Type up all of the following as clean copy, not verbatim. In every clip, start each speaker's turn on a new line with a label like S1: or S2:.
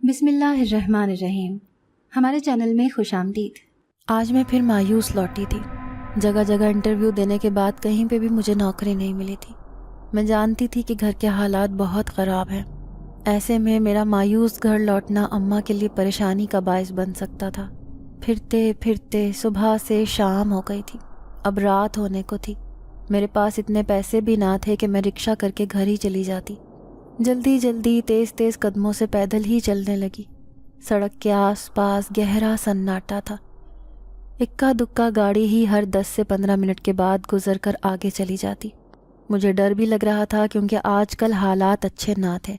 S1: بسم اللہ الرحمن الرحیم۔ ہمارے چینل میں خوش آمدید۔
S2: آج میں پھر مایوس لوٹی تھی۔ جگہ جگہ انٹرویو دینے کے بعد کہیں پہ بھی مجھے نوکری نہیں ملی تھی۔ میں جانتی تھی کہ گھر کے حالات بہت خراب ہیں۔ ایسے میں میرا مایوس گھر لوٹنا اماں کے لیے پریشانی کا باعث بن سکتا تھا۔ پھرتے پھرتے صبح سے شام ہو گئی تھی، اب رات ہونے کو تھی۔ میرے پاس اتنے پیسے بھی نہ تھے کہ میں رکشہ کر کے گھر ہی چلی جاتی۔ جلدی جلدی تیز تیز قدموں سے پیدل ہی چلنے لگی۔ سڑک کے آس پاس گہرا سناٹا تھا۔ اکا دکا گاڑی ہی ہر 10 سے 15 منٹ کے بعد گزر کر آگے چلی جاتی۔ مجھے ڈر بھی لگ رہا تھا کیونکہ آج کل حالات اچھے نہ تھے۔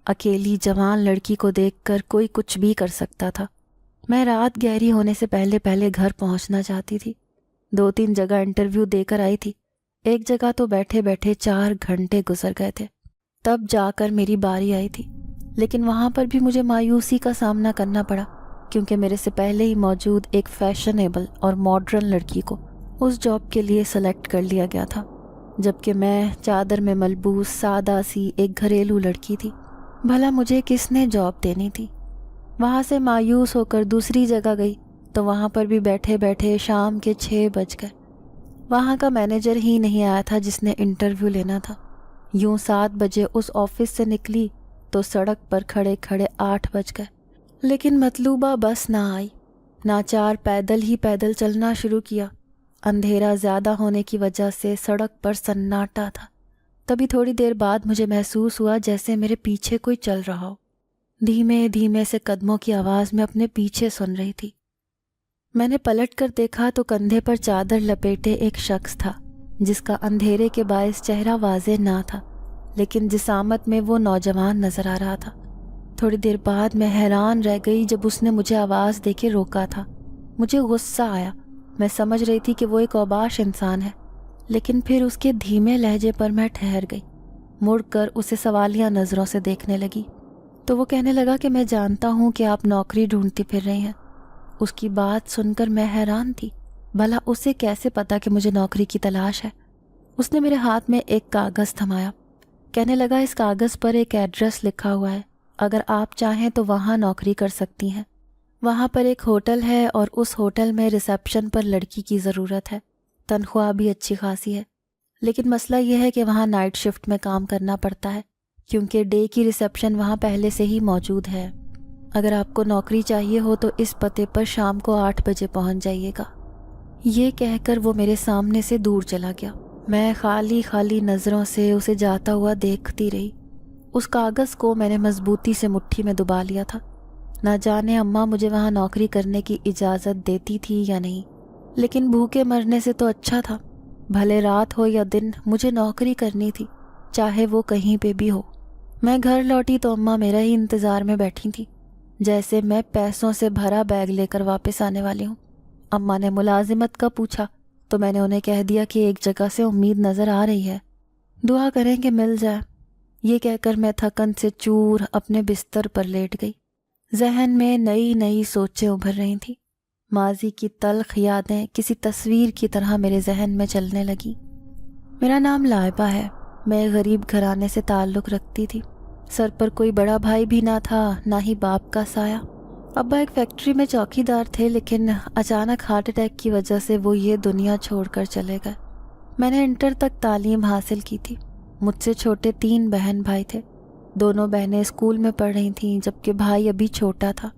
S2: اکیلی جوان لڑکی کو دیکھ کر کوئی کچھ بھی کر سکتا تھا۔ میں رات گہری ہونے سے پہلے پہلے گھر پہنچنا چاہتی تھی۔ 2-3 جگہ انٹرویو دے کر آئی تھی۔ ایک جگہ تو بیٹھے بیٹھے 4 گھنٹے گزر گئے تھے، تب جا کر میری باری آئی تھی۔ لیکن وہاں پر بھی مجھے مایوسی کا سامنا کرنا پڑا کیونکہ میرے سے پہلے ہی موجود ایک فیشنیبل اور ماڈرن لڑکی کو اس جاب کے لیے سلیکٹ کر لیا گیا تھا، جبکہ میں چادر میں ملبوس سادہ سی ایک گھریلو لڑکی تھی۔ بھلا مجھے کس نے جاب دینی تھی؟ وہاں سے مایوس ہو کر دوسری جگہ گئی تو وہاں پر بھی بیٹھے بیٹھے شام کے 6 بج گئے۔ وہاں کا مینیجر ہی نہیں آیا تھا جس نے انٹرویو لینا تھا۔ یوں 7 بجے اس آفس سے نکلی تو سڑک پر کھڑے کھڑے 8 بج گئے، لیکن مطلوبہ بس نہ آئی۔ ناچار پیدل ہی پیدل چلنا شروع کیا۔ اندھیرا زیادہ ہونے کی وجہ سے سڑک پر سناٹا تھا۔ تبھی تھوڑی دیر بعد مجھے محسوس ہوا جیسے میرے پیچھے کوئی چل رہا ہو۔ دھیمے دھیمے سے قدموں کی آواز میں اپنے پیچھے سن رہی تھی۔ میں نے پلٹ کر دیکھا تو کندھے پر چادر لپیٹے ایک شخص تھا جس کا اندھیرے کے باعث چہرہ واضح نہ تھا، لیکن جسامت میں وہ نوجوان نظر آ رہا تھا۔ تھوڑی دیر بعد میں حیران رہ گئی جب اس نے مجھے آواز دے کے روکا تھا۔ مجھے غصہ آیا۔ میں سمجھ رہی تھی کہ وہ ایک اوباش انسان ہے، لیکن پھر اس کے دھیمے لہجے پر میں ٹھہر گئی۔ مڑ کر اسے سوالیہ نظروں سے دیکھنے لگی تو وہ کہنے لگا کہ میں جانتا ہوں کہ آپ نوکری ڈھونڈتی پھر رہی ہیں۔ اس کی بات سن کر میں حیران تھی، بھلا اسے کیسے پتا کہ مجھے نوکری کی تلاش ہے؟ اس نے میرے ہاتھ میں ایک کاغذ تھمایا۔ کہنے لگا اس کاغذ پر ایک ایڈریس لکھا ہوا ہے، اگر آپ چاہیں تو وہاں نوکری کر سکتی ہیں۔ وہاں پر ایک ہوٹل ہے اور اس ہوٹل میں ریسیپشن پر لڑکی کی ضرورت ہے، تنخواہ بھی اچھی خاصی ہے، لیکن مسئلہ یہ ہے کہ وہاں نائٹ شفٹ میں کام کرنا پڑتا ہے کیونکہ ڈے کی ریسیپشن وہاں پہلے سے ہی موجود ہے۔ اگر آپ کو نوکری چاہیے ہو تو اس پتے پر شام کو 8 بجے پہنچ جائیے گا۔ یہ کہہ کر وہ میرے سامنے سے دور چلا گیا۔ میں خالی خالی نظروں سے اسے جاتا ہوا دیکھتی رہی۔ اس کاغذ کو میں نے مضبوطی سے مٹھی میں دبا لیا تھا۔ نہ جانے اماں مجھے وہاں نوکری کرنے کی اجازت دیتی تھی یا نہیں، لیکن بھوکے مرنے سے تو اچھا تھا۔ بھلے رات ہو یا دن مجھے نوکری کرنی تھی، چاہے وہ کہیں پہ بھی ہو۔ میں گھر لوٹی تو اماں میرا ہی انتظار میں بیٹھی تھی، جیسے میں پیسوں سے بھرا بیگ لے کر واپس آنے والی ہوں۔ اماں نے ملازمت کا پوچھا تو میں نے انہیں کہہ دیا کہ ایک جگہ سے امید نظر آ رہی ہے، دعا کریں کہ مل جائے۔ یہ کہہ کر میں تھکن سے چور اپنے بستر پر لیٹ گئی۔ ذہن میں نئی نئی سوچیں ابھر رہی تھیں۔ ماضی کی تلخ یادیں کسی تصویر کی طرح میرے ذہن میں چلنے لگی۔ میرا نام لائبہ ہے۔ میں غریب گھرانے سے تعلق رکھتی تھی۔ سر پر کوئی بڑا بھائی بھی نہ تھا، نہ ہی باپ کا سایہ۔ ابا ایک فیکٹری میں چوکی دار تھے، لیکن اچانک ہارٹ اٹیک کی وجہ سے وہ یہ دنیا چھوڑ کر چلے گئے۔ میں نے انٹر تک تعلیم حاصل کی تھی۔ مجھ سے چھوٹے 3 بہن بھائی تھے۔ دونوں بہنیں اسکول میں پڑھ رہی تھیں جبکہ بھائی ابھی چھوٹا تھا،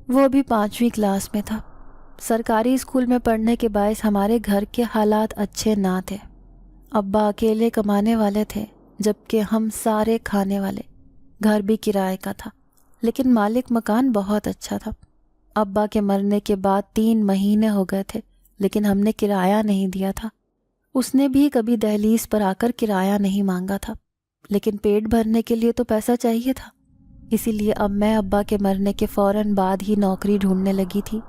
S2: وہ ابھی 5ویں کلاس میں تھا۔ سرکاری اسکول میں پڑھنے کے باعث ہمارے گھر کے حالات اچھے نہ تھے۔ ابا اکیلے کمانے والے تھے جبکہ ہم سارے کھانے والے۔ گھر بھی کرائے کا تھا، لیکن مالک مکان بہت اچھا تھا۔ ابا کے مرنے کے بعد 3 مہینے ہو گئے تھے، لیکن ہم نے کرایہ نہیں دیا تھا۔ اس نے بھی کبھی دہلیز پر آ کر کرایہ نہیں مانگا تھا، لیکن پیٹ بھرنے کے لیے تو پیسہ چاہیے تھا۔ اسی لیے اب میں ابا کے مرنے کے فوراً بعد ہی نوکری ڈھونڈنے لگی تھی۔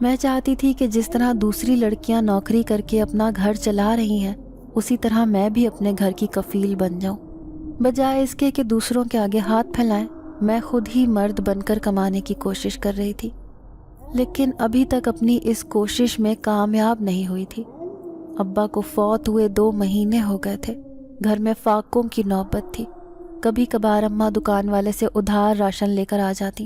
S2: میں چاہتی تھی کہ جس طرح دوسری لڑکیاں نوکری کر کے اپنا گھر چلا رہی ہیں، اسی طرح میں بھی اپنے گھر کی کفیل بن جاؤں۔ بجائے اس کے کہ دوسروں کے آگے ہاتھ پھیلائیں، میں خود ہی مرد بن کر کمانے کی کوشش کر رہی تھی، لیکن ابھی تک اپنی اس کوشش میں کامیاب نہیں ہوئی تھی۔ ابا کو فوت ہوئے 2 مہینے ہو گئے تھے۔ گھر میں فاقوں کی نوبت تھی۔ کبھی کبھار اماں دکان والے سے ادھار راشن لے کر آ جاتی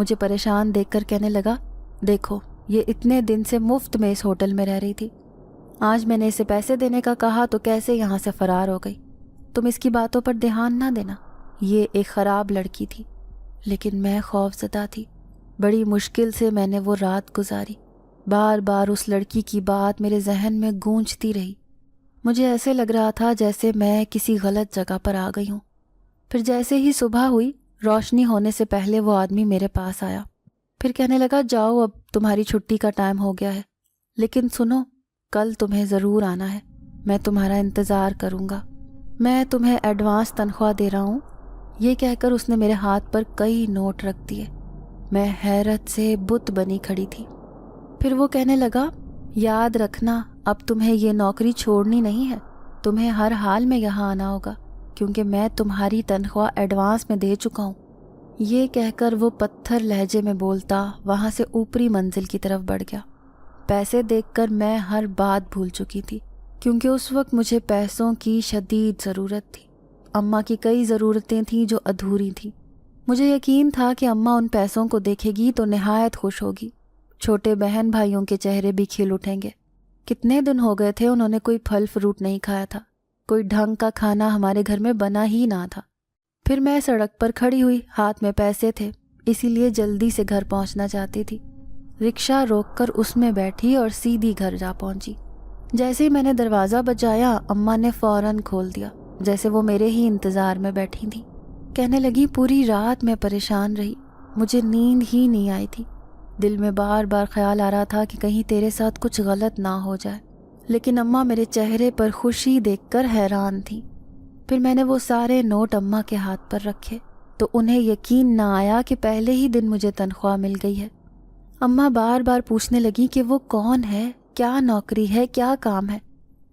S2: مجھے پریشان دیکھ کر کہنے لگا، دیکھو یہ اتنے دن سے مفت میں اس ہوٹل میں رہ رہی تھی، آج میں نے اسے پیسے دینے کا کہا تو کیسے یہاں سے فرار ہو گئی۔ تم اس کی باتوں پر دھیان نہ دینا، یہ ایک خراب لڑکی تھی۔ لیکن میں خوف زدہ تھی۔ بڑی مشکل سے میں نے وہ رات گزاری۔ بار بار اس لڑکی کی بات میرے ذہن میں گونجتی رہی۔ مجھے ایسے لگ رہا تھا جیسے میں کسی غلط جگہ پر آ گئی ہوں۔ پھر جیسے ہی صبح ہوئی، روشنی ہونے سے پہلے وہ آدمی میرے پاس آیا۔ پھر کہنے لگا، جاؤ اب تمہاری چھٹی کا ٹائم ہو گیا ہے، لیکن سنو، کل تمہیں ضرور آنا ہے، میں تمہارا انتظار کروں گا، میں تمہیں ایڈوانس تنخواہ دے رہا ہوں۔ یہ کہہ کر اس نے میرے ہاتھ پر کئی نوٹ رکھ دیے۔ میں حیرت سے بت بنی کھڑی تھی۔ پھر وہ کہنے لگا، یاد رکھنا اب تمہیں یہ نوکری چھوڑنی نہیں ہے، تمہیں ہر حال میں یہاں آنا ہوگا، کیونکہ میں تمہاری تنخواہ ایڈوانس میں دے چکا ہوں۔ یہ کہہ کر وہ پتھر لہجے میں بولتا وہاں سے اوپری منزل کی طرف بڑھ گیا۔ پیسے دیکھ کر میں ہر بات بھول چکی تھی، کیونکہ اس وقت مجھے پیسوں کی شدید ضرورت تھی۔ اماں کی کئی ضرورتیں تھیں جو ادھوری تھیں۔ مجھے یقین تھا کہ اماں ان پیسوں کو دیکھے گی تو نہایت خوش ہوگی۔ چھوٹے بہن بھائیوں کے چہرے بھی کھل اٹھیں گے۔ کتنے دن ہو گئے تھے انہوں نے کوئی پھل فروٹ نہیں کھایا تھا، کوئی ڈھنگ کا کھانا ہمارے گھر میں بنا ہی نہ تھا۔ پھر میں سڑک پر کھڑی ہوئی، ہاتھ میں پیسے تھے، اسی لیے جلدی سے گھر پہنچنا چاہتی تھی۔ رکشہ روک کر اس میں بیٹھی اور سیدھی گھر جا پہنچی۔ جیسے ہی میں نے دروازہ بجایا، اماں نے فوراً کھول دیا، جیسے وہ میرے ہی انتظار میں بیٹھی تھیں۔ کہنے لگی، پوری رات میں پریشان رہی، مجھے نیند ہی نہیں آئی تھی، دل میں بار بار خیال آ رہا تھا کہ کہیں تیرے ساتھ کچھ غلط نہ ہو جائے۔ لیکن اماں میرے چہرے پر خوشی دیکھ کر حیران تھی۔ پھر میں نے وہ سارے نوٹ اماں کے ہاتھ پر رکھے تو انہیں یقین نہ آیا کہ پہلے ہی دن مجھے تنخواہ مل گئی ہے۔ اماں بار بار پوچھنے لگی کہ وہ کون ہے، کیا نوکری ہے، کیا کام ہے،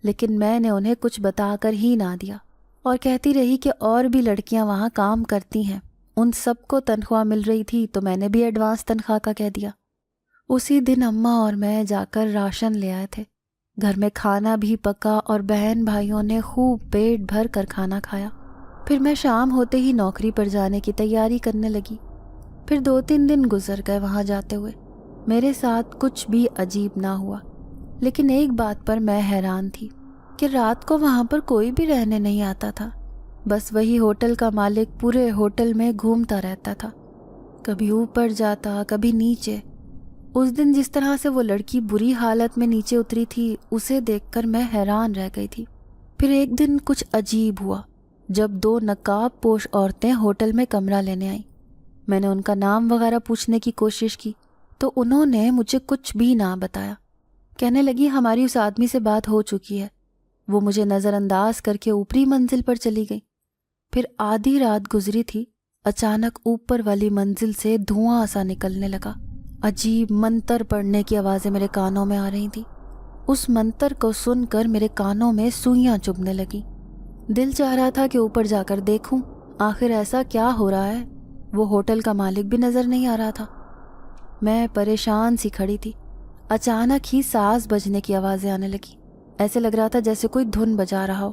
S2: لیکن میں نے انہیں کچھ بتا کر ہی نہ دیا، اور کہتی رہی کہ اور بھی لڑکیاں وہاں کام کرتی ہیں، ان سب کو تنخواہ مل رہی تھی تو میں نے بھی ایڈوانس تنخواہ کا کہہ دیا۔ اسی دن اماں اور میں جا کر راشن لے آئے تھے۔ گھر میں کھانا بھی پکا اور بہن بھائیوں نے خوب پیٹ بھر کر کھانا کھایا۔ پھر میں شام ہوتے ہی نوکری پر جانے کی تیاری کرنے لگی۔ پھر 2-3 دن گزر گئے وہاں جاتے ہوئے، میرے ساتھ کچھ بھی عجیب نہ ہوا۔ لیکن ایک بات پر میں حیران تھی کہ رات کو وہاں پر کوئی بھی رہنے نہیں آتا تھا، بس وہی ہوٹل کا مالک پورے ہوٹل میں گھومتا رہتا تھا، کبھی اوپر جاتا کبھی نیچے۔ اس دن جس طرح سے وہ لڑکی بری حالت میں نیچے اتری تھی، اسے دیکھ کر میں حیران رہ گئی تھی۔ پھر ایک دن کچھ عجیب ہوا جب 2 نقاب پوش عورتیں ہوٹل میں کمرہ لینے آئیں۔ میں نے ان کا نام وغیرہ پوچھنے کی کوشش کی تو انہوں نے مجھے کچھ بھی نہ بتایا۔ کہنے لگی، ہماری اس آدمی سے بات ہو چکی ہے، وہ مجھے نظر انداز کر کے اوپری منزل پر چلی گئی۔ پھر آدھی رات گزری تھی، اچانک اوپر والی منزل سے دھواں سا نکلنے لگا۔ عجیب منتر پڑھنے کی آوازیں میرے کانوں میں آ رہی تھیں۔ اس منتر کو سن کر میرے کانوں میں سوئیاں چبھنے لگیں۔ دل چاہ رہا تھا کہ اوپر جا کر دیکھوں آخر ایسا کیا ہو رہا ہے۔ وہ ہوٹل کا مالک بھی نظر نہیں آ رہا تھا۔ میں پریشان سی کھڑی تھی۔ اچانک ہی ساز بجنے کی آوازیں آنے لگی، ایسے لگ رہا تھا جیسے کوئی دھن بجا رہا ہو۔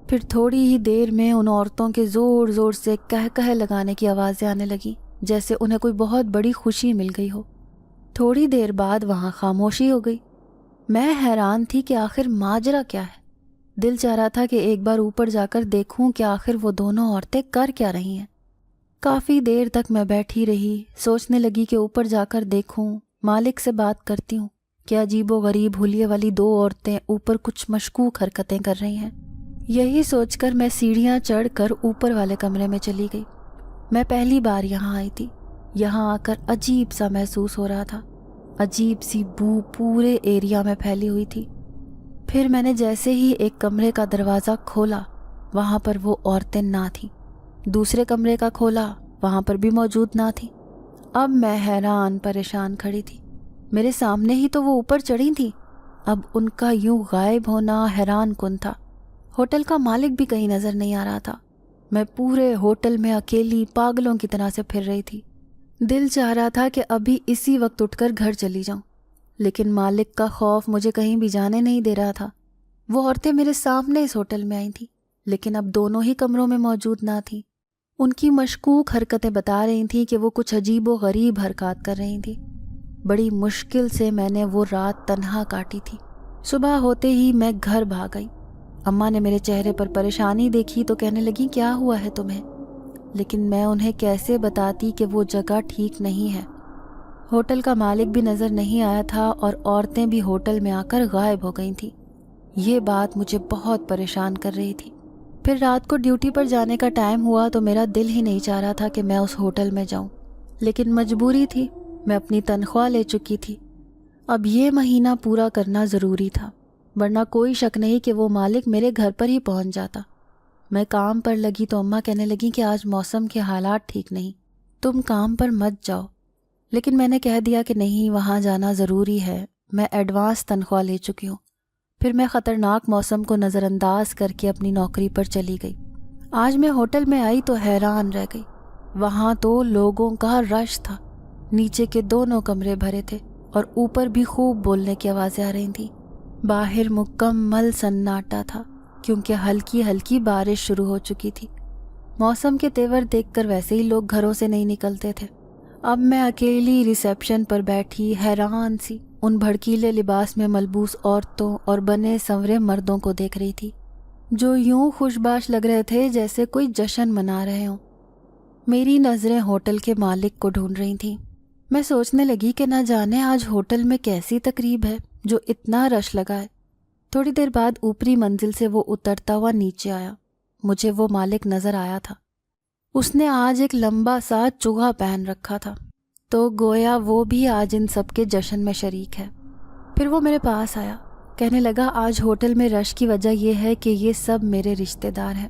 S2: پھر تھوڑی ہی دیر میں ان عورتوں کے زور زور سے کہہ لگانے کی آوازیں آنے لگیں، جیسے انہیں کوئی بہت بڑی خوشی مل گئی ہو۔ تھوڑی دیر بعد وہاں خاموشی ہو گئی۔ میں حیران تھی کہ آخر ماجرا کیا ہے۔ دل چاہ رہا تھا کہ ایک بار اوپر جا کر دیکھوں کہ آخر وہ دونوں عورتیں کر کیا رہی ہیں۔ کافی دیر تک میں بیٹھی رہی، سوچنے لگی کہ اوپر جا کر دیکھوں، مالک سے بات کرتی ہوں کہ عجیب و غریب حلیے والی 2 عورتیں اوپر کچھ مشکوک حرکتیں کر رہی ہیں۔ یہی سوچ کر میں سیڑھیاں چڑھ کر اوپر والے کمرے میں چلی گئی۔ میں پہلی بار یہاں آئی تھی، یہاں آ کر عجیب سا محسوس ہو رہا تھا، عجیب سی بو پورے ایریا میں پھیلی ہوئی تھی۔ پھر میں نے جیسے ہی ایک کمرے کا دروازہ کھولا، وہاں پر وہ عورتیں نہ تھیں۔ دوسرے کمرے کا کھولا، وہاں پر بھی موجود نہ تھیں۔ اب میں حیران پریشان کھڑی تھی، میرے سامنے ہی تو وہ اوپر چڑھی تھیں، اب ان کا یوں غائب ہونا حیران کن تھا۔ ہوٹل کا مالک بھی کہیں نظر نہیں آ رہا تھا۔ میں پورے ہوٹل میں اکیلی پاگلوں کی طرح سے پھر رہی تھی۔ دل چاہ رہا تھا کہ ابھی اسی وقت اٹھ کر گھر چلی جاؤں، لیکن مالک کا خوف مجھے کہیں بھی جانے نہیں دے رہا تھا۔ وہ عورتیں میرے سامنے اس ہوٹل میں آئی تھیں، لیکن اب دونوں ہی کمروں میں موجود نہ تھیں۔ ان کی مشکوک حرکتیں بتا رہی تھیں کہ وہ کچھ عجیب و غریب حرکات کر رہی تھیں۔ بڑی مشکل سے میں نے وہ رات تنہا کاٹی تھی۔ صبح ہوتے ہی میں گھر بھاگ گئی۔ اماں نے میرے چہرے پر پریشانی دیکھی تو کہنے لگی کیا ہوا ہے تمہیں؟ لیکن میں انہیں کیسے بتاتی کہ وہ جگہ ٹھیک نہیں ہے۔ ہوٹل کا مالک بھی نظر نہیں آیا تھا اور عورتیں بھی ہوٹل میں آ کر غائب ہو گئی تھیں۔ یہ بات مجھے بہت پریشان کر رہی تھی۔ پھر رات کو ڈیوٹی پر جانے کا ٹائم ہوا تو میرا دل ہی نہیں چاہ رہا تھا کہ میں اس ہوٹل میں جاؤں، لیکن مجبوری تھی، میں اپنی تنخواہ لے چکی تھی۔ اب یہ مہینہ پورا کرنا ضروری تھا، ورنہ کوئی شک نہیں کہ وہ مالک میرے گھر پر ہی پہنچ جاتا۔ میں کام پر لگی تو اماں کہنے لگی کہ آج موسم کے حالات ٹھیک نہیں، تم کام پر مت جاؤ۔ لیکن میں نے کہہ دیا کہ نہیں، وہاں جانا ضروری ہے، میں ایڈوانس تنخواہ لے چکی ہوں۔ پھر میں خطرناک موسم کو نظر انداز کر کے اپنی نوکری پر چلی گئی۔ آج میں ہوٹل میں آئی تو حیران رہ گئی۔ وہاں تو لوگوں کا رش تھا، نیچے کے دونوں کمرے بھرے تھے اور اوپر بھی خوب بولنے کی آوازیں آ رہی تھیں۔ باہر مکمل سناٹا تھا کیونکہ ہلکی ہلکی بارش شروع ہو چکی تھی۔ موسم کے تیور دیکھ کر ویسے ہی لوگ گھروں سے نہیں نکلتے تھے۔ اب میں اکیلی ریسیپشن پر بیٹھی حیران سی ان بھڑکیلے لباس میں ملبوس عورتوں اور بنے سنورے مردوں کو دیکھ رہی تھی، جو یوں خوشباش لگ رہے تھے جیسے کوئی جشن منا رہے ہوں۔ میری نظریں ہوٹل کے مالک کو ڈھونڈ رہی تھیں۔ میں سوچنے لگی کہ نہ جانے آج ہوٹل میں کیسی تقریب ہے جو اتنا رش لگا ہے۔ تھوڑی دیر بعد اوپری منزل سے وہ اترتا ہوا نیچے آیا۔ مجھے وہ مالک نظر آیا تھا۔ اس نے آج ایک لمبا سا چوغا پہن رکھا تھا، تو گویا وہ بھی آج ان سب کے جشن میں شریک ہے۔ پھر وہ میرے پاس آیا، کہنے لگا آج ہوٹل میں رش کی وجہ یہ ہے کہ یہ سب میرے رشتہ دار ہیں۔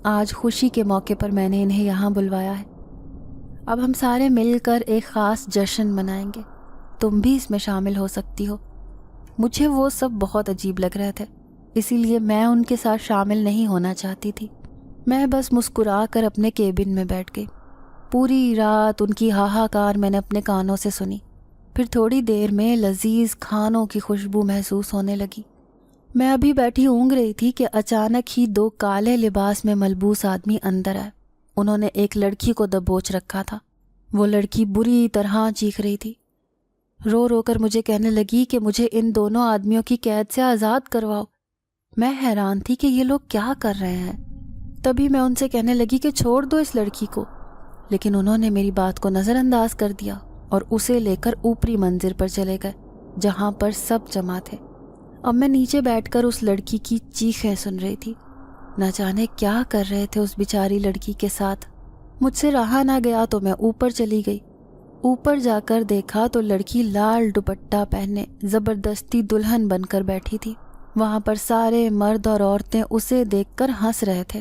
S2: آج خوشی کے موقع پر میں نے انہیں یہاں بلوایا ہے۔ اب ہم سارے مل کر ایک خاص جشن منائیں گے، تم بھی اس میں شامل ہو سکتی ہو۔ مجھے وہ سب بہت عجیب لگ رہے تھے، اسی لیے میں ان کے ساتھ شامل نہیں ہونا چاہتی تھی۔ میں بس مسکرا کر اپنے کیبن میں بیٹھ گئی۔ پوری رات ان کی ہاہاکار میں نے اپنے کانوں سے سنی۔ پھر تھوڑی دیر میں لذیذ کھانوں کی خوشبو محسوس ہونے لگی۔ میں ابھی بیٹھی اونگ رہی تھی کہ اچانک ہی دو کالے لباس میں ملبوس آدمی اندر آئے۔ انہوں نے ایک لڑکی کو دبوچ رکھا تھا۔ وہ لڑکی بری طرح چیخ رہی تھی، رو رو کر مجھے کہنے لگی کہ مجھے ان دونوں آدمیوں کی قید سے آزاد کرواؤ۔ میں حیران تھی کہ یہ لوگ کیا کر رہے ہیں۔ تبھی میں ان سے کہنے لگی کہ چھوڑ دو اس لڑکی کو، لیکن انہوں نے میری بات کو نظر انداز کر دیا اور اسے لے کر اوپری منزل پر چلے گئے جہاں پر سب جمع تھے۔ اب میں نیچے بیٹھ کر اس لڑکی کی چیخیں سن رہی تھی۔ نہ جانے کیا کر رہے تھے اس بیچاری لڑکی کے ساتھ۔ مجھ سے رہا نہ گیا تو میں اوپر چلی گئی۔ اوپر جا کر دیکھا تو لڑکی لال دوپٹہ پہنے زبردستی دلہن بن کر بیٹھی تھی۔ وہاں پر سارے مرد اور عورتیں اسے دیکھ کر ہنس رہے تھے۔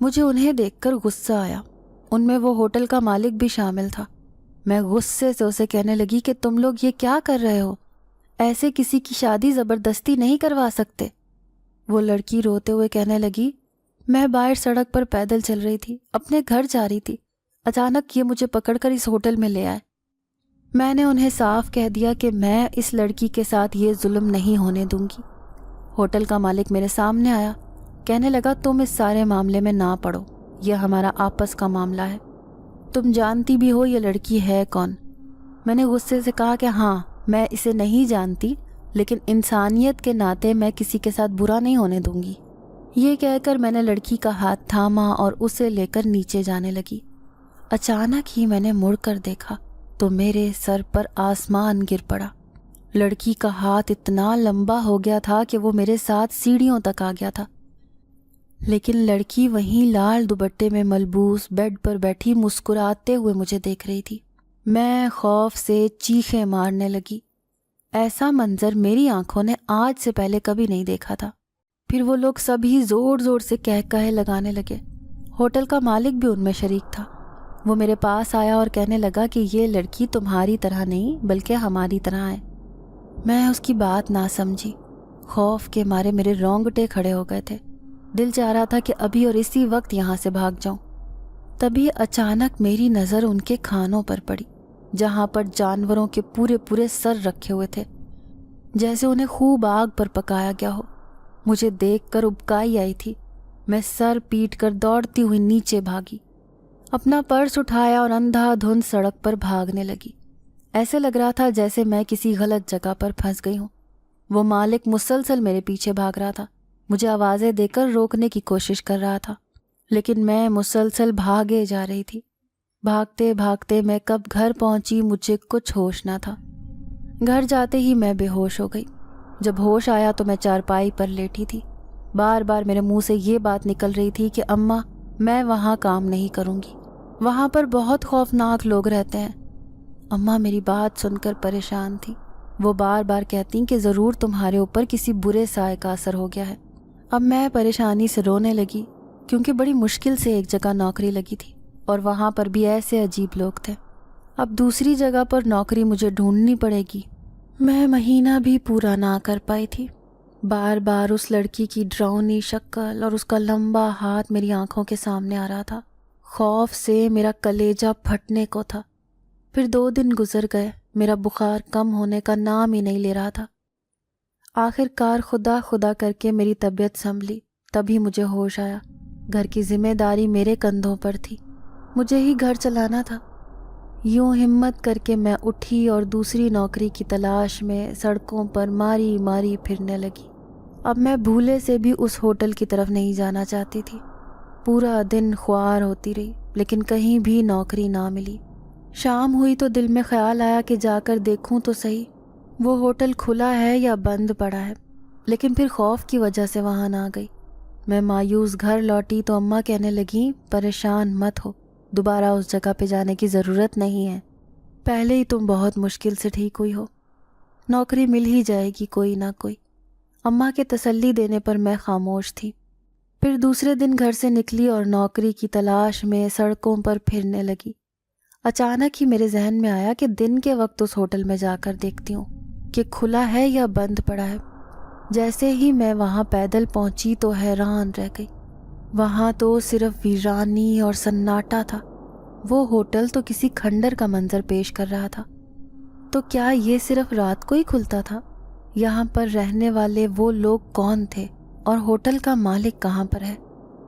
S2: مجھے انہیں دیکھ کر غصہ آیا۔ ان میں وہ ہوٹل کا مالک بھی شامل تھا۔ میں غصے سے اسے کہنے لگی کہ تم لوگ یہ کیا کر رہے ہو؟ ایسے کسی کی شادی زبردستی نہیں کروا سکتے۔ وہ لڑکی روتے ہوئے کہنے لگی، میں باہر سڑک پر پیدل چل رہی تھی، اپنے گھر جا رہی تھی، اچانک یہ مجھے پکڑ کر اس ہوٹل میں لے آئے۔ میں نے انہیں صاف کہہ دیا کہ میں اس لڑکی کے ساتھ یہ ظلم نہیں ہونے دوں گی۔ ہوٹل کا مالک میرے سامنے آیا، کہنے لگا تم اس سارے معاملے میں نہ پڑو، یہ ہمارا آپس کا معاملہ ہے۔ تم جانتی بھی ہو یہ لڑکی ہے کون؟ میں نے غصے سے کہا کہ ہاں میں اسے نہیں جانتی، لیکن انسانیت کے ناطے میں کسی کے ساتھ برا نہیں ہونے دوں گی۔ یہ کہہ کر میں نے لڑکی کا ہاتھ تھاما اور اسے لے کر نیچے جانے لگی۔ اچانک ہی میں نے مڑ کر دیکھا تو میرے سر پر آسمان گر پڑا۔ لڑکی کا ہاتھ اتنا لمبا ہو گیا تھا کہ وہ میرے ساتھ سیڑھیوں تک آ گیا تھا، لیکن لڑکی وہیں لال دوپٹے میں ملبوس بیڈ پر بیٹھی مسکراتے ہوئے مجھے دیکھ رہی تھی۔ میں خوف سے چیخیں مارنے لگی۔ ایسا منظر میری آنکھوں نے آج سے پہلے کبھی نہیں دیکھا تھا۔ پھر وہ لوگ سبھی زور زور سے کہے لگانے لگے۔ ہوٹل کا مالک بھی ان میں شریک تھا۔ وہ میرے پاس آیا اور کہنے لگا کہ یہ لڑکی تمہاری طرح نہیں بلکہ ہماری طرح ہے۔ میں اس کی بات نہ سمجھی۔ خوف کے مارے میرے رونگٹے کھڑے ہو گئے تھے۔ دل چاہ رہا تھا کہ ابھی اور اسی وقت یہاں سے بھاگ جاؤں۔ تبھی اچانک میری نظر ان کے کھانوں پر پڑی، جہاں پر جانوروں کے پورے سر رکھے ہوئے تھے، جیسے انہیں خوب آگ پر پکایا گیا ہو۔ مجھے دیکھ کر ابکائی آئی تھی۔ میں سر پیٹ کر دوڑتی ہوئی نیچے بھاگی۔ اپنا پرس اٹھایا اور اندھا دھند سڑک پر بھاگنے لگی۔ ایسے لگ رہا تھا جیسے میں کسی غلط جگہ پر پھنس گئی ہوں۔ وہ مالک مسلسل میرے پیچھے بھاگ رہا تھا، مجھے آوازیں دے کر روکنے کی کوشش کر رہا تھا، لیکن میں مسلسل بھاگے جا رہی تھی۔ بھاگتے بھاگتے میں کب گھر پہنچی مجھے کچھ ہوش نہ تھا۔ گھر جاتے ہی میں بے ہوش ہو گئی۔ جب ہوش آیا تو میں چارپائی پر لیٹی تھی۔ بار بار میرے منہ سے یہ بات نکل رہی تھی کہ اماں میں وہاں کام نہیں کروں گی، وہاں پر بہت خوفناک لوگ رہتے ہیں۔ اماں میری بات سن کر پریشان تھی۔ وہ بار بار کہتی کہ ضرور تمہارے اوپر کسی برے سائے کا اثر ہو گیا ہے۔ اب میں پریشانی سے رونے لگی، کیونکہ بڑی مشکل سے ایک جگہ نوکری لگی تھی اور وہاں پر بھی ایسے عجیب لوگ تھے۔ اب دوسری جگہ پر نوکری مجھے ڈھونڈنی پڑے گی۔ میں مہینہ بھی پورا نہ کر پائی تھی۔ بار بار اس لڑکی کی ڈراؤنی شکل اور اس کا لمبا ہاتھ میری آنکھوں کے سامنے آ رہا تھا۔ خوف سے میرا کلیجہ پھٹنے کو تھا۔ پھر 2 دن گزر گئے، میرا بخار کم ہونے کا نام ہی نہیں لے رہا تھا۔ آخر کار خدا خدا کر کے میری طبیعت سنبھلی، تبھی مجھے ہوش آیا۔ گھر کی ذمہ داری میرے کندھوں پر تھی، مجھے ہی گھر چلانا تھا۔ یوں ہمت کر کے میں اٹھی اور دوسری نوکری کی تلاش میں سڑکوں پر ماری ماری پھرنے لگی۔ اب میں بھولے سے بھی اس ہوٹل کی طرف نہیں جانا چاہتی تھی۔ پورا دن خوار ہوتی رہی، لیکن کہیں بھی نوکری نہ ملی۔ شام ہوئی تو دل میں خیال آیا کہ جا کر دیکھوں تو صحیح وہ ہوٹل کھلا ہے یا بند پڑا ہے، لیکن پھر خوف کی وجہ سے وہاں نہ گئی۔ میں مایوس گھر لوٹی تو اماں کہنے لگیں پریشان مت ہو، دوبارہ اس جگہ پہ جانے کی ضرورت نہیں ہے، پہلے ہی تم بہت مشکل سے ٹھیک ہوئی ہو، نوکری مل ہی جائے گی کوئی نہ کوئی۔ اماں کے تسلی دینے پر میں خاموش تھی۔ پھر دوسرے دن گھر سے نکلی اور نوکری کی تلاش میں سڑکوں پر پھرنے لگی۔ اچانک ہی میرے ذہن میں آیا کہ دن کے وقت اس ہوٹل میں جا کر دیکھتی ہوں کہ کھلا ہے یا بند پڑا ہے۔ جیسے ہی میں وہاں پیدل پہنچی تو حیران رہ گئی۔ وہاں تو صرف ویرانی اور سناٹا تھا۔ وہ ہوٹل تو کسی کھنڈر کا منظر پیش کر رہا تھا۔ تو کیا یہ صرف رات کو ہی کھلتا تھا؟ یہاں پر رہنے والے وہ لوگ کون تھے اور ہوٹل کا مالک کہاں پر ہے؟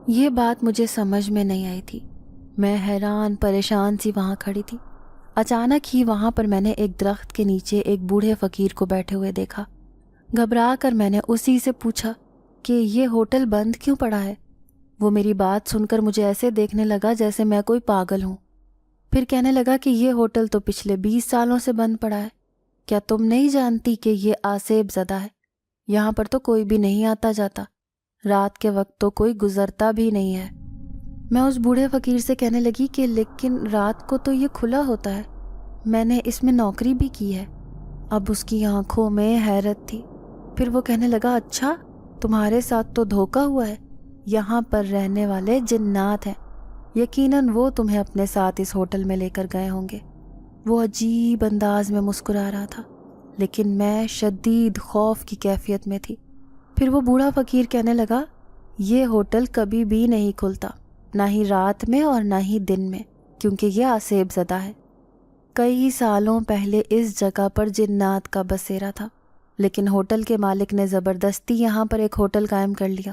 S2: یہ بات مجھے سمجھ میں نہیں آئی تھی۔ میں حیران پریشان سی وہاں کھڑی تھی۔ اچانک ہی وہاں پر میں نے ایک درخت کے نیچے ایک بوڑھے فقیر کو بیٹھے ہوئے دیکھا۔ گھبرا کر میں نے اسی سے پوچھا کہ یہ ہوٹل بند کیوں پڑا ہے؟ وہ میری بات سن کر مجھے ایسے دیکھنے لگا جیسے میں کوئی پاگل ہوں۔ پھر کہنے لگا کہ یہ ہوٹل تو پچھلے 20 سالوں سے بند پڑا ہے، کیا تم نہیں جانتی کہ یہ آسیب زدہ ہے؟ یہاں پر تو کوئی بھی نہیں آتا جاتا، رات کے وقت تو کوئی گزرتا بھی نہیں ہے۔ میں اس بوڑھے فقیر سے کہنے لگی کہ لیکن رات کو تو یہ کھلا ہوتا ہے، میں نے اس میں نوکری بھی کی ہے۔ اب اس کی آنکھوں میں حیرت تھی۔ پھر وہ کہنے لگا اچھا تمہارے ساتھ تو دھوکا ہوا ہے، یہاں پر رہنے والے جنات ہیں، یقیناً وہ تمہیں اپنے ساتھ اس ہوٹل میں لے کر گئے ہوں گے۔ وہ عجیب انداز میں مسکرا رہا تھا، لیکن میں شدید خوف کی کیفیت میں تھی۔ پھر وہ بوڑھا فقیر کہنے لگا یہ ہوٹل کبھی بھی نہیں کھلتا، نہ ہی رات میں اور نہ ہی دن میں، کیونکہ یہ آسیب زدہ ہے۔ کئی سالوں پہلے اس جگہ پر جنات کا بسیرا تھا، لیکن ہوٹل کے مالک نے زبردستی یہاں پر ایک ہوٹل قائم کر لیا۔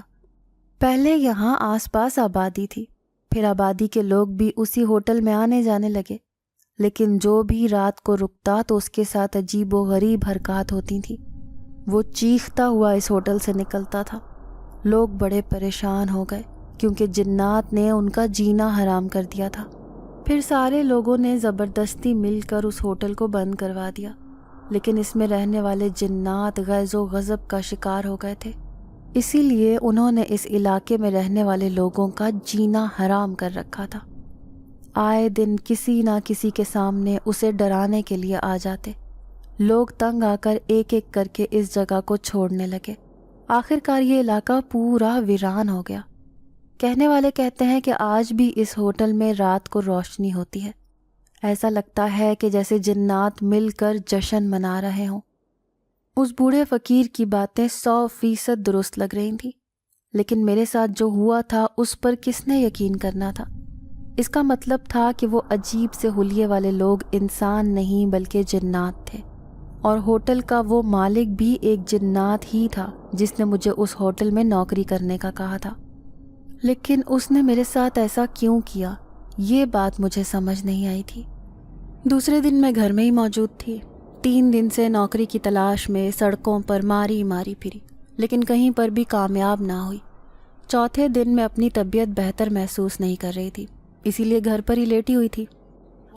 S2: پہلے یہاں آس پاس آبادی تھی، پھر آبادی کے لوگ بھی اسی ہوٹل میں آنے جانے لگے، لیکن جو بھی رات کو رکتا تو اس کے ساتھ عجیب و غریب حرکات ہوتی تھیں۔ وہ چیختا ہوا اس ہوٹل سے نکلتا تھا۔ لوگ بڑے پریشان ہو گئے کیونکہ جنات نے ان کا جینا حرام کر دیا تھا۔ پھر سارے لوگوں نے زبردستی مل کر اس ہوٹل کو بند کروا دیا، لیکن اس میں رہنے والے جنات غیظ و غضب کا شکار ہو گئے تھے، اسی لیے انہوں نے اس علاقے میں رہنے والے لوگوں کا جینا حرام کر رکھا تھا۔ آئے دن کسی نہ کسی کے سامنے اسے ڈرانے کے لیے آ جاتے۔ لوگ تنگ آ کر ایک ایک کر کے اس جگہ کو چھوڑنے لگے۔ آخر کار یہ علاقہ پورا ویران ہو گیا۔ کہنے والے کہتے ہیں کہ آج بھی اس ہوٹل میں رات کو روشنی ہوتی ہے، ایسا لگتا ہے کہ جیسے جنات مل کر جشن منا رہے ہوں۔ اس بوڑھے فقیر کی باتیں 100% درست لگ رہی تھیں، لیکن میرے ساتھ جو ہوا تھا اس پر کس نے یقین کرنا تھا؟ اس کا مطلب تھا کہ وہ عجیب سے حلیے والے لوگ انسان نہیں بلکہ جنات تھے، اور ہوٹل کا وہ مالک بھی ایک جنات ہی تھا جس نے مجھے اس ہوٹل میں نوکری کرنے کا کہا تھا۔ لیکن اس نے میرے ساتھ ایسا کیوں کیا؟ یہ بات مجھے سمجھ نہیں آئی تھی۔ دوسرے دن میں گھر میں ہی موجود تھی۔ 3 دن سے نوکری کی تلاش میں سڑکوں پر ماری پھری، لیکن کہیں پر بھی کامیاب نہ ہوئی۔ چوتھے دن میں اپنی طبیعت بہتر محسوس نہیں کر رہی تھی، اسی لیے گھر پر ہی لیٹی ہوئی تھی۔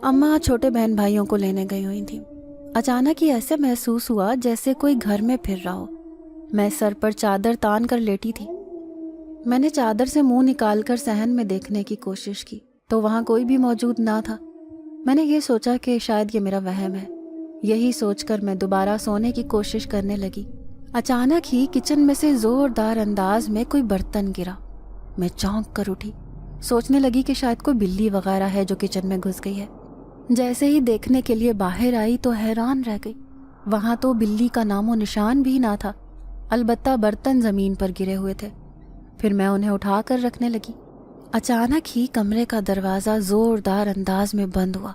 S2: اماں چھوٹے بہن بھائیوں کو لینے گئی ہوئی تھیں۔ اچانک ہی ایسے محسوس ہوا جیسے کوئی گھر میں پھر رہا ہو۔ میں سر پر چادر تان کر لیٹی تھی۔ میں نے چادر سے منہ نکال کر صحن میں دیکھنے کی کوشش کی تو وہاں کوئی بھی موجود نہ تھا۔ میں نے یہ سوچا کہ شاید یہ میرا وہم ہے۔ یہی سوچ کر میں دوبارہ سونے کی کوشش کرنے لگی۔ اچانک ہی کچن میں سے زوردار انداز میں کوئی برتن گرا۔ میں چونک کر اٹھی، سوچنے لگی کہ شاید کوئی بلی وغیرہ ہے جو کچن میں گھس گئی ہے۔ جیسے ہی دیکھنے کے لیے باہر آئی تو حیران رہ گئی۔ وہاں تو بلی کا نام و نشان بھی نہ تھا، البتہ برتن زمین پر گرے ہوئے تھے۔ پھر میں انہیں اٹھا کر رکھنے لگی۔ اچانک ہی کمرے کا دروازہ زوردار انداز میں بند ہوا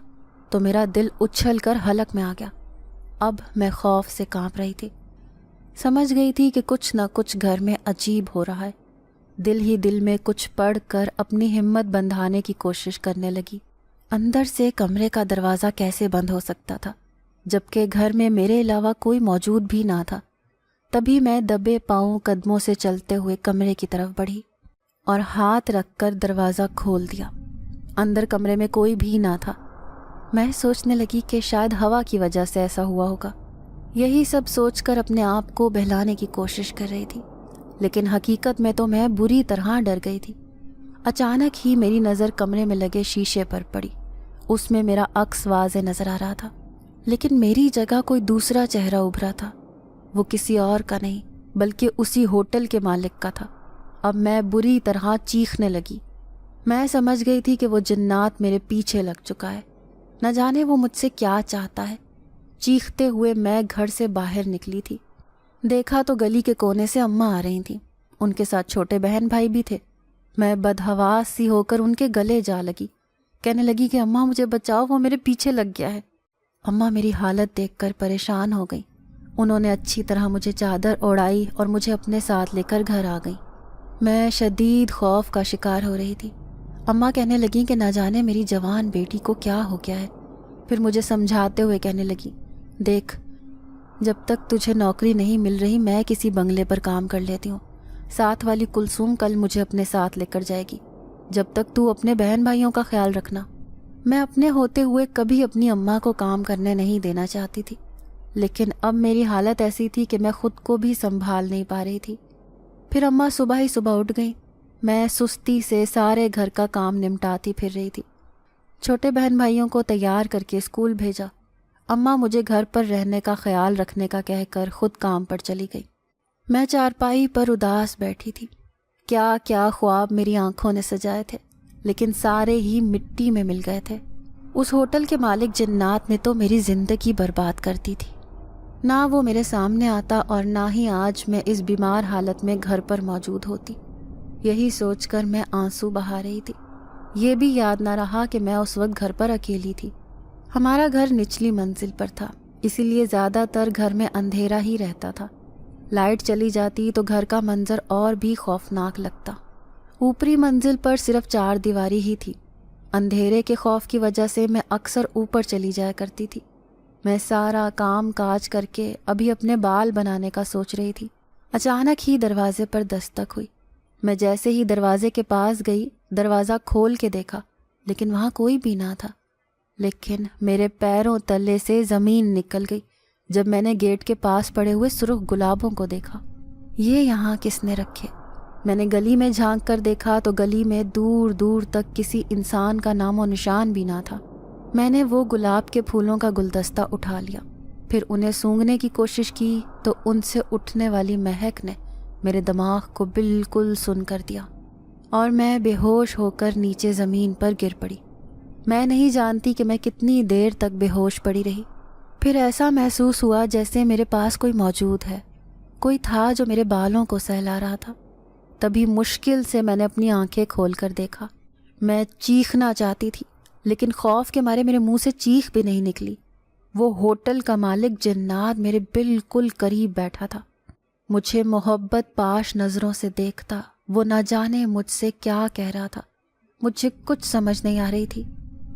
S2: تو میرا دل اچھل کر حلق میں آ گیا۔ اب میں خوف سے کانپ رہی تھی۔ سمجھ گئی تھی کہ کچھ نہ کچھ گھر میں عجیب ہو رہا ہے۔ دل ہی دل میں کچھ پڑھ کر اپنی ہمت بندھانے کی کوشش کرنے لگی۔ اندر سے کمرے کا دروازہ کیسے بند ہو سکتا تھا جبکہ گھر میں میرے علاوہ کوئی موجود بھی نہ تھا۔ تبھی میں دبے پاؤں قدموں سے چلتے ہوئے کمرے کی طرف بڑھی اور ہاتھ رکھ کر دروازہ کھول دیا۔ اندر کمرے میں کوئی بھی نہ تھا۔ میں سوچنے لگی کہ شاید ہوا کی وجہ سے ایسا ہوا ہوگا۔ یہی سب سوچ کر اپنے آپ کو بہلانے کی کوشش کر رہی تھی، لیکن حقیقت میں تو میں بری طرح ڈر گئی تھی۔ اچانک ہی میری نظر کمرے میں لگے شیشے پر پڑی۔ اس میں میرا عکس واضح نظر آ رہا تھا، لیکن میری جگہ کوئی دوسرا چہرہ ابھرا تھا۔ وہ کسی اور کا نہیں بلکہ اسی ہوٹل کے مالک کا تھا۔ اب میں بری طرح چیخنے لگی۔ میں سمجھ گئی تھی کہ وہ جنات میرے پیچھے لگ چکا ہے، نہ جانے وہ مجھ سے کیا چاہتا ہے۔ چیختے ہوئے میں گھر سے باہر نکلی تھی۔ دیکھا تو گلی کے کونے سے اماں آ رہی تھیں، ان کے ساتھ چھوٹے بہن بھائی بھی تھے۔ میں بدحواس سی ہو کر ان کے گلے جا لگی، کہنے لگی کہ اماں مجھے بچاؤ، وہ میرے پیچھے لگ گیا ہے۔ اماں میری حالت دیکھ کر پریشان ہو گئی۔ انہوں نے اچھی طرح مجھے چادر اوڑھائی اور مجھے اپنے ساتھ لے کر گھر آ گئی۔ میں شدید خوف کا شکار ہو رہی تھی۔ اماں کہنے لگیں کہ نہ جانے میری جوان بیٹی کو کیا ہو گیا ہے۔ پھر مجھے سمجھاتے ہوئے کہنے لگی، دیکھ، جب تک تجھے نوکری نہیں مل رہی میں کسی بنگلے پر کام کر لیتی ہوں۔ ساتھ والی کلثوم کل مجھے اپنے ساتھ لے کر جائے گی۔ جب تک تو اپنے بہن بھائیوں کا خیال رکھنا۔ میں اپنے ہوتے ہوئے کبھی اپنی اماں کو کام کرنے نہیں دینا چاہتی تھی، لیکن اب میری حالت ایسی تھی کہ میں خود کو بھی سنبھال نہیں پا رہی تھی۔ پھر اماں صبح ہی صبح اٹھ گئیں۔ میں سستی سے سارے گھر کا کام نمٹاتی پھر رہی تھی۔ چھوٹے بہن بھائیوں کو تیار کر کے اسکول بھیجا۔ اماں مجھے گھر پر رہنے کا خیال رکھنے کا کہہ کر خود کام پر چلی گئی۔ میں چارپائی پر اداس بیٹھی تھی۔ کیا کیا خواب میری آنکھوں نے سجائے تھے، لیکن سارے ہی مٹی میں مل گئے تھے۔ اس ہوٹل کے مالک جنات نے تو میری زندگی برباد کر دی تھی۔ نہ وہ میرے سامنے آتا اور نہ ہی آج میں اس بیمار حالت میں گھر پر موجود ہوتی۔ یہی سوچ کر میں آنسو بہا رہی تھی۔ یہ بھی یاد نہ رہا کہ میں اس وقت گھر پر اکیلی تھی۔ ہمارا گھر نچلی منزل پر تھا، اسی لیے زیادہ تر گھر میں اندھیرا ہی رہتا تھا۔ لائٹ چلی جاتی تو گھر کا منظر اور بھی خوفناک لگتا۔ اوپری منزل پر صرف 4 دیواری ہی تھی۔ اندھیرے کے خوف کی وجہ سے میں اکثر اوپر چلی جایا کرتی تھی۔ میں سارا کام کاج کر کے ابھی اپنے بال بنانے کا سوچ رہی تھی۔ اچانک ہی دروازے پر دستک ہوئی۔ میں جیسے ہی دروازے کے پاس گئی، دروازہ کھول کے دیکھا، لیکن وہاں کوئی بھی نہ تھا۔ لیکن میرے پیروں تلے سے زمین نکل گئی جب میں نے گیٹ کے پاس پڑے ہوئے سرخ گلابوں کو دیکھا۔ یہ یہاں کس نے رکھے؟ میں نے گلی میں جھانک کر دیکھا تو گلی میں دور دور تک کسی انسان کا نام و نشان بھی نہ تھا۔ میں نے وہ گلاب کے پھولوں کا گلدستہ اٹھا لیا، پھر انہیں سونگھنے کی کوشش کی تو ان سے اٹھنے والی مہک نے میرے دماغ کو بالکل سن کر دیا اور میں بے ہوش ہو کر نیچے زمین پر گر پڑی۔ میں نہیں جانتی کہ میں کتنی دیر تک بے ہوش پڑی رہی۔ پھر ایسا محسوس ہوا جیسے میرے پاس کوئی موجود ہے، کوئی تھا جو میرے بالوں کو سہلا رہا تھا۔ تبھی مشکل سے میں نے اپنی آنکھیں کھول کر دیکھا۔ میں چیخنا چاہتی تھی، لیکن خوف کے مارے میرے منہ سے چیخ بھی نہیں نکلی۔ وہ ہوٹل کا مالک جنات میرے بالکل قریب بیٹھا تھا۔ مجھے محبت پاش نظروں سے دیکھتا، وہ نہ جانے مجھ سے کیا کہہ رہا تھا۔ مجھے کچھ سمجھ نہیں آ رہی تھی.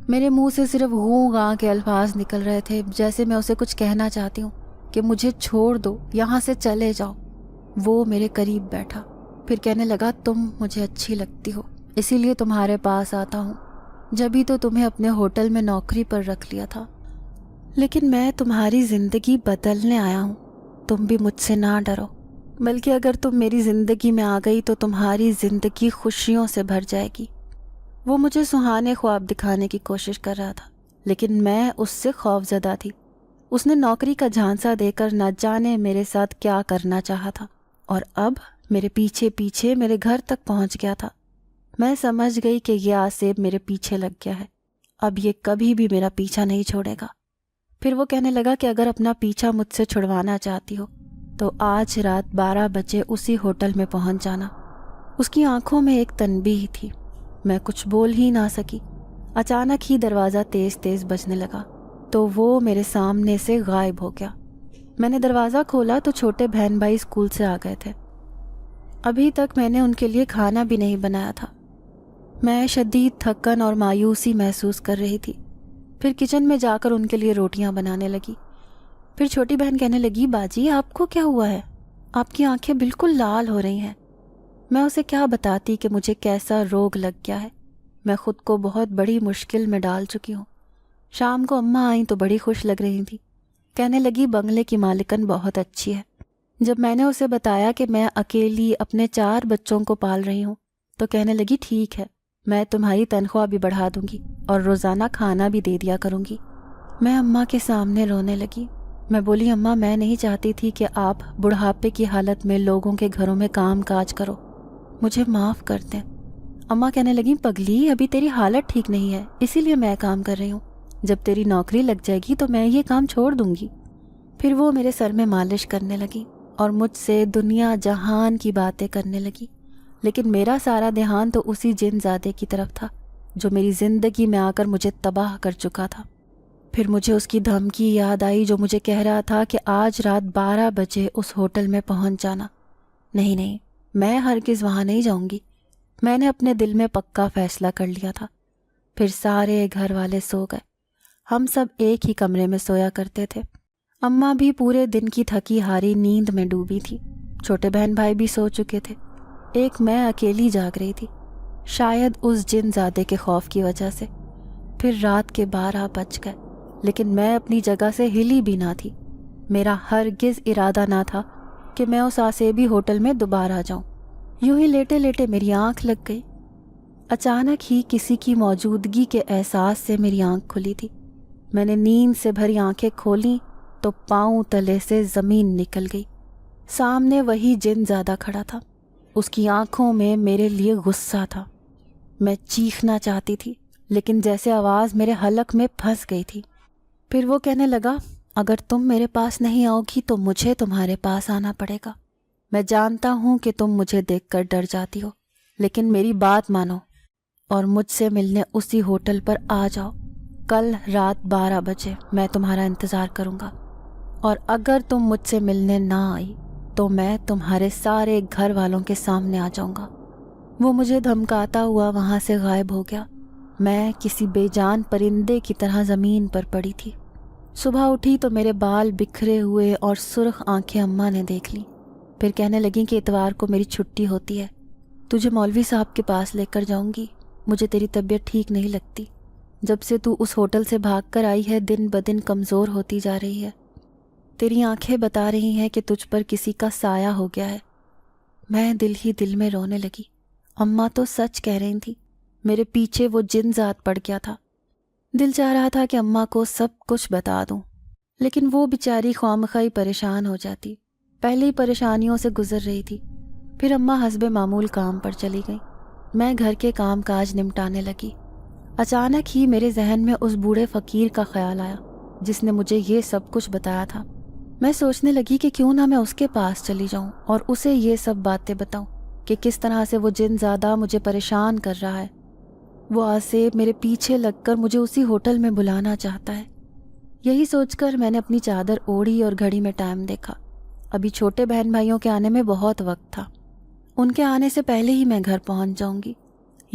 S2: میرے منہ سے صرف غوں غاں کے الفاظ نکل رہے تھے، جیسے میں اسے کچھ کہنا چاہتی ہوں کہ مجھے چھوڑ دو، یہاں سے چلے جاؤ. وہ میرے قریب بیٹھا، پھر کہنے لگا تم مجھے اچھی لگتی ہو، اسی لیے تمہارے پاس آتا ہوں. جبھی تو تمہیں اپنے ہوٹل میں نوکری پر رکھ لیا تھا، لیکن میں تمہاری زندگی بدلنے آیا ہوں. تم بھی مجھ سے نہ ڈرو، بلکہ اگر تم میری زندگی میں آ گئی تو تمہاری زندگی خوشیوں سے بھر جائے گی. وہ مجھے سہانے خواب دکھانے کی کوشش کر رہا تھا، لیکن میں اس سے خوف زدہ تھی. اس نے نوکری کا جھانسا دے کر نہ جانے میرے ساتھ کیا کرنا چاہا تھا، اور اب میرے پیچھے پیچھے میرے گھر تک پہنچ گیا تھا. میں سمجھ گئی کہ یہ آصف میرے پیچھے لگ گیا ہے، اب یہ کبھی بھی میرا پیچھا نہیں چھوڑے گا. پھر وہ کہنے لگا کہ اگر اپنا پیچھا مجھ سے چھڑوانا چاہتی ہو تو آج رات 12 بجے اسی ہوٹل میں پہنچ جانا. اس کی آنکھوں میں ایک تنبیہ تھی. میں کچھ بول ہی نہ سکی. اچانک ہی دروازہ تیز تیز بجنے لگا تو وہ میرے سامنے سے غائب ہو گیا. میں نے دروازہ کھولا تو چھوٹے بہن بھائی اسکول سے آ گئے تھے. ابھی تک میں نے ان کے لیے کھانا بھی نہیں بنایا تھا. میں شدید تھکن اور مایوسی محسوس کر رہی تھی. پھر کچن میں جا کر ان کے لیے روٹیاں بنانے لگی. پھر چھوٹی بہن کہنے لگی باجی آپ کو کیا ہوا ہے؟ آپ کی آنکھیں بالکل لال ہو رہی ہیں. میں اسے کیا بتاتی کہ مجھے کیسا روگ لگ گیا ہے. میں خود کو بہت بڑی مشکل میں ڈال چکی ہوں. شام کو اماں آئیں تو بڑی خوش لگ رہی تھی. کہنے لگی بنگلے کی مالکن بہت اچھی ہے. جب میں نے اسے بتایا کہ میں اکیلی اپنے 4 بچوں کو پال رہی ہوں تو کہنے لگی ٹھیک ہے، میں تمہاری تنخواہ بھی بڑھا دوں گی اور روزانہ کھانا بھی دے دیا کروں گی. میں اماں کے سامنے رونے لگی. میں بولی اماں میں نہیں چاہتی تھی کہ آپ بڑھاپے کی حالت میں لوگوں کے گھروں میں کام کاج کرو، مجھے معاف کر دیں. اماں کہنے لگی پگلی ابھی تیری حالت ٹھیک نہیں ہے اسی لیے میں کام کر رہی ہوں، جب تیری نوکری لگ جائے گی تو میں یہ کام چھوڑ دوں گی. پھر وہ میرے سر میں مالش کرنے لگی اور مجھ سے دنیا جہان کی باتیں کرنے لگی. لیکن میرا سارا دھیان تو اسی جن زادے کی طرف تھا جو میری زندگی میں آ کر مجھے تباہ کر چکا تھا. پھر مجھے اس کی دھمکی یاد آئی جو مجھے کہہ رہا تھا کہ آج رات 12 بجے اس ہوٹل میں پہنچ جانا. نہیں، میں ہرگز وہاں نہیں جاؤں گی. میں نے اپنے دل میں پکا فیصلہ کر لیا تھا. پھر سارے گھر والے سو گئے. ہم سب ایک ہی کمرے میں سویا کرتے تھے. اماں بھی پورے دن کی تھکی ہاری نیند میں ڈوبی تھی. چھوٹے بہن بھائی بھی سو چکے تھے. ایک میں اکیلی جاگ رہی تھی، شاید اس جن زادے کے خوف کی وجہ سے. پھر رات کے 12 بج گئے لیکن میں اپنی جگہ سے ہلی بھی نہ تھی. میرا ہرگز ارادہ نہ تھا کہ میں اس آسیبی ہوٹل میں دوبارہ جاؤں. یوں ہی لیٹے لیٹے میری آنکھ لگ گئی. اچانک ہی کسی کی موجودگی کے احساس سے میری آنکھ کھلی تھی. میں نے نیند سے بھری آنکھیں کھولیں تو پاؤں تلے سے زمین نکل گئی. سامنے وہی جن زادہ کھڑا تھا. اس کی آنکھوں میں میرے لیے غصہ تھا. میں چیخنا چاہتی تھی لیکن جیسے آواز میرے حلق میں پھنس گئی تھی. پھر وہ کہنے لگا اگر تم میرے پاس نہیں آؤ گی تو مجھے تمہارے پاس آنا پڑے گا. میں جانتا ہوں کہ تم مجھے دیکھ کر ڈر جاتی ہو، لیکن میری بات مانو اور مجھ سے ملنے اسی ہوٹل پر آ جاؤ. کل رات 12 بجے میں تمہارا انتظار کروں گا، اور اگر تم مجھ سے ملنے نہ آئی تو میں تمہارے سارے گھر والوں کے سامنے آ جاؤں گا. وہ مجھے دھمکاتا ہوا وہاں سے غائب ہو گیا. میں کسی بے جان پرندے کی طرح زمین پر پڑی تھی. صبح اٹھی تو میرے بال بکھرے ہوئے اور سرخ آنکھیں اماں نے دیکھ لیں. پھر کہنے لگیں کہ اتوار کو میری چھٹی ہوتی ہے، تجھے مولوی صاحب کے پاس لے کر جاؤں گی. مجھے تیری طبیعت ٹھیک نہیں لگتی. جب سے تو اس ہوٹل سے بھاگ کر آئی ہے دن بدن کمزور ہوتی جا رہی ہے. تیری آنکھیں بتا رہی ہیں کہ تجھ پر کسی کا سایہ ہو گیا ہے. میں دل ہی دل میں رونے لگی. اماں تو سچ کہہ رہی تھی، میرے پیچھے وہ جن ذات پڑ گیا تھا. دل چاہ رہا تھا کہ اماں کو سب کچھ بتا دوں، لیکن وہ بیچاری خوامخواہی پریشان ہو جاتی. پہلے ہی پریشانیوں سے گزر رہی تھی. پھر اماں حسب معمول کام پر چلی گئی. میں گھر کے کام کاج نمٹانے لگی. اچانک ہی میرے ذہن میں اس بوڑھے فقیر کا خیال آیا جس نے مجھے یہ سب کچھ بتایا تھا. میں سوچنے لگی کہ کیوں نہ میں اس کے پاس چلی جاؤں اور اسے یہ سب باتیں بتاؤں کہ کس طرح سے وہ جن زادہ مجھے پریشان کر رہا ہے. وہ آصف میرے پیچھے لگ کر مجھے اسی ہوٹل میں بلانا چاہتا ہے. یہی سوچ کر میں نے اپنی چادر اوڑھی اور گھڑی میں ٹائم دیکھا. ابھی چھوٹے بہن بھائیوں کے آنے میں بہت وقت تھا. ان کے آنے سے پہلے ہی میں گھر پہنچ جاؤں گی.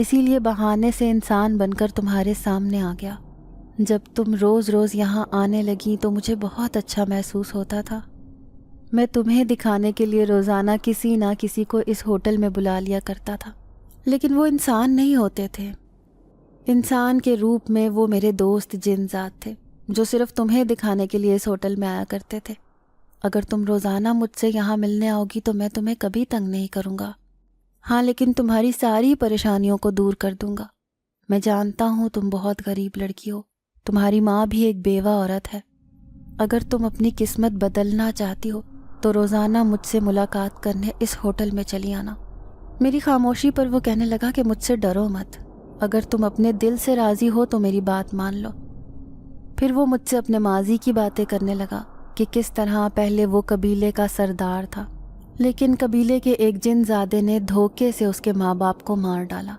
S2: اسی لیے بہانے سے انسان بن کر تمہارے سامنے آ گیا۔ جب تم روز روز یہاں آنے لگی تو مجھے بہت اچھا محسوس ہوتا تھا۔ میں تمہیں دکھانے کے لیے روزانہ کسی نہ کسی کو اس ہوٹل میں بلا لیا کرتا تھا، لیکن وہ انسان نہیں ہوتے تھے۔ انسان کے روپ میں وہ میرے دوست جن ذات تھے جو صرف تمہیں دکھانے کے لیے اس ہوٹل میں آیا کرتے تھے۔ اگر تم روزانہ مجھ سے یہاں ملنے آؤ گی تو میں تمہیں کبھی تنگ نہیں کروں گا، ہاں لیکن تمہاری ساری پریشانیوں کو دور کر دوں گا۔ میں جانتا ہوں تم بہت غریب لڑکی ہو، تمہاری ماں بھی ایک بیوہ عورت ہے۔ اگر تم اپنی قسمت بدلنا چاہتی ہو تو روزانہ مجھ سے ملاقات کرنے اس ہوٹل میں چلی آنا۔ میری خاموشی پر وہ کہنے لگا کہ مجھ سے ڈرو مت، اگر تم اپنے دل سے راضی ہو تو میری بات مان لو۔ پھر وہ مجھ سے اپنے ماضی کی باتیں کرنے لگا کہ کس طرح پہلے وہ قبیلے کا سردار تھا، لیکن قبیلے کے ایک جن زادے نے دھوکے سے اس کے ماں باپ کو مار ڈالا،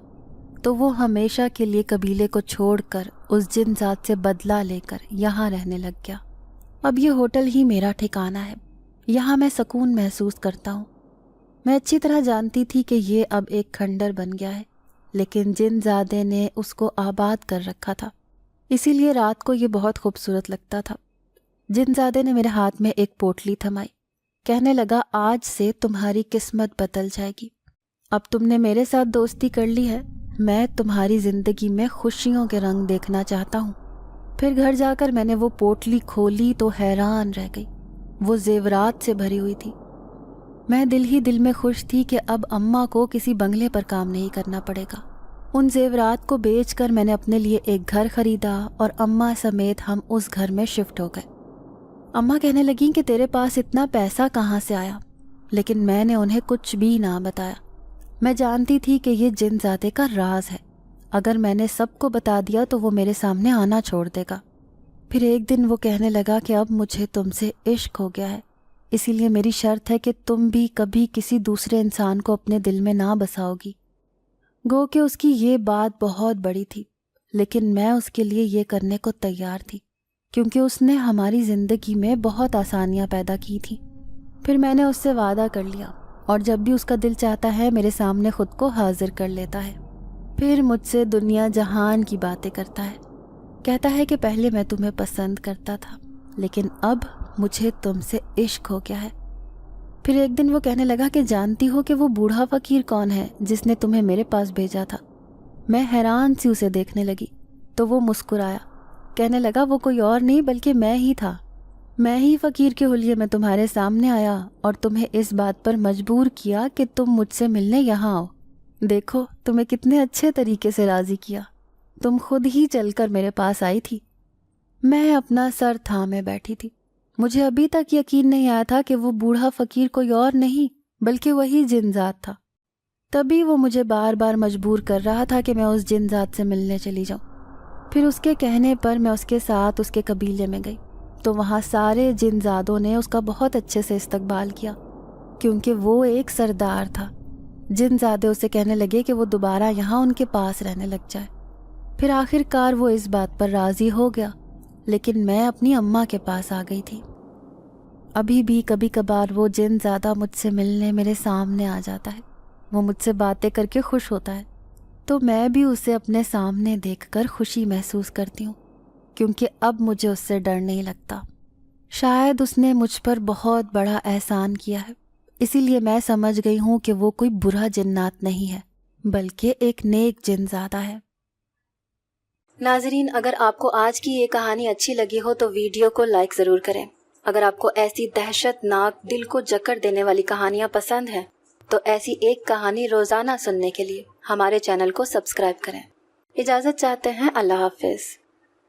S2: تو وہ ہمیشہ کے لیے قبیلے کو چھوڑ کر اس جن ذات سے بدلہ لے کر یہاں رہنے لگ گیا۔ اب یہ ہوٹل ہی میرا ٹھکانہ ہے، یہاں میں سکون محسوس کرتا ہوں۔ میں اچھی طرح جانتی تھی کہ یہ اب ایک کھنڈر بن گیا ہے، لیکن جن زادے نے اس کو آباد کر رکھا تھا، اسی لیے رات کو یہ بہت خوبصورت لگتا تھا۔ جن زادے نے میرے ہاتھ میں ایک پوٹلی تھمائی، کہنے لگا آج سے تمہاری قسمت بدل جائے گی، اب تم نے میرے ساتھ دوستی کر لی ہے، میں تمہاری زندگی میں خوشیوں کے رنگ دیکھنا چاہتا ہوں۔ پھر گھر جا کر میں نے وہ پوٹلی کھولی تو حیران رہ گئی، وہ زیورات سے بھری ہوئی تھی۔ میں دل ہی دل میں خوش تھی کہ اب اماں کو کسی بنگلے پر کام نہیں کرنا پڑے گا۔ ان زیورات کو بیچ کر میں نے اپنے لیے ایک گھر خریدا اور اماں سمیت ہم اس گھر میں شفٹ ہو گئے۔ اماں کہنے لگیں کہ تیرے پاس اتنا پیسہ کہاں سے آیا، لیکن میں نے انہیں کچھ بھی نہ بتایا۔ میں جانتی تھی کہ یہ جن زادے کا راز ہے، اگر میں نے سب کو بتا دیا تو وہ میرے سامنے آنا چھوڑ دے گا۔ پھر ایک دن وہ کہنے لگا کہ اب مجھے تم سے عشق ہو گیا ہے، اسی لیے میری شرط ہے کہ تم بھی کبھی کسی دوسرے انسان کو اپنے دل میں نہ بساؤ گی۔ گو کہ اس کی یہ بات بہت بڑی تھی، لیکن میں اس کے لیے یہ کرنے کو تیار تھی، کیونکہ اس نے ہماری زندگی میں بہت آسانیاں پیدا کی تھیں۔ پھر میں نے اس سے وعدہ کر لیا، اور جب بھی اس کا دل چاہتا ہے میرے سامنے خود کو حاضر کر لیتا ہے۔ پھر مجھ سے دنیا جہان کی باتیں کرتا ہے، کہتا ہے کہ پہلے میں تمہیں پسند کرتا تھا، لیکن اب مجھے تم سے عشق ہو گیا ہے۔ پھر ایک دن وہ کہنے لگا کہ جانتی ہو کہ وہ بوڑھا فقیر کون ہے جس نے تمہیں میرے پاس بھیجا تھا؟ میں حیران سی اسے دیکھنے لگی تو وہ مسکرایا، کہنے لگا وہ کوئی اور نہیں بلکہ میں ہی تھا۔ میں ہی فقیر کے حلیے میں تمہارے سامنے آیا اور تمہیں اس بات پر مجبور کیا کہ تم مجھ سے ملنے یہاں آؤ۔ دیکھو تمہیں کتنے اچھے طریقے سے راضی کیا، تم خود ہی چل کر میرے پاس آئی تھی۔ میں اپنا سر تھامے بیٹھی تھی، مجھے ابھی تک یقین نہیں آیا تھا کہ وہ بوڑھا فقیر کوئی اور نہیں بلکہ وہی جن ذات تھا۔ تبھی وہ مجھے بار بار مجبور کر رہا تھا کہ میں اس جن ذات سے ملنے چلی جاؤں۔ پھر اس کے کہنے پر میں اس کے ساتھ اس کے قبیلے میں گئی تو وہاں سارے جن زادوں نے اس کا بہت اچھے سے استقبال کیا، کیونکہ وہ ایک سردار تھا۔ جن زادے اسے کہنے لگے کہ وہ دوبارہ یہاں ان کے پاس رہنے لگ جائے۔ پھر آخر کار وہ اس بات پر راضی ہو گیا، لیکن میں اپنی اماں کے پاس آ گئی تھی۔ ابھی بھی کبھی کبھار وہ جن زادہ مجھ سے ملنے میرے سامنے آ جاتا ہے، وہ مجھ سے باتیں کر کے خوش ہوتا ہے، تو میں بھی اسے اپنے سامنے دیکھ کر خوشی محسوس کرتی ہوں، کیونکہ اب مجھے اس سے ڈر نہیں لگتا۔ شاید اس نے مجھ پر بہت بڑا احسان کیا ہے، اسی لیے میں سمجھ گئی ہوں کہ وہ کوئی برا جنات نہیں ہے بلکہ ایک نیک جن زادہ ہے۔
S1: ناظرین، اگر آپ کو آج کی یہ کہانی اچھی لگی ہو تو ویڈیو کو لائک ضرور کریں۔ اگر آپ کو ایسی دہشت ناک دل کو جکڑ دینے والی کہانیاں پسند ہیں تو ایسی ایک کہانی روزانہ سننے کے لیے ہمارے چینل کو سبسکرائب کریں۔ اجازت چاہتے ہیں، اللہ حافظ۔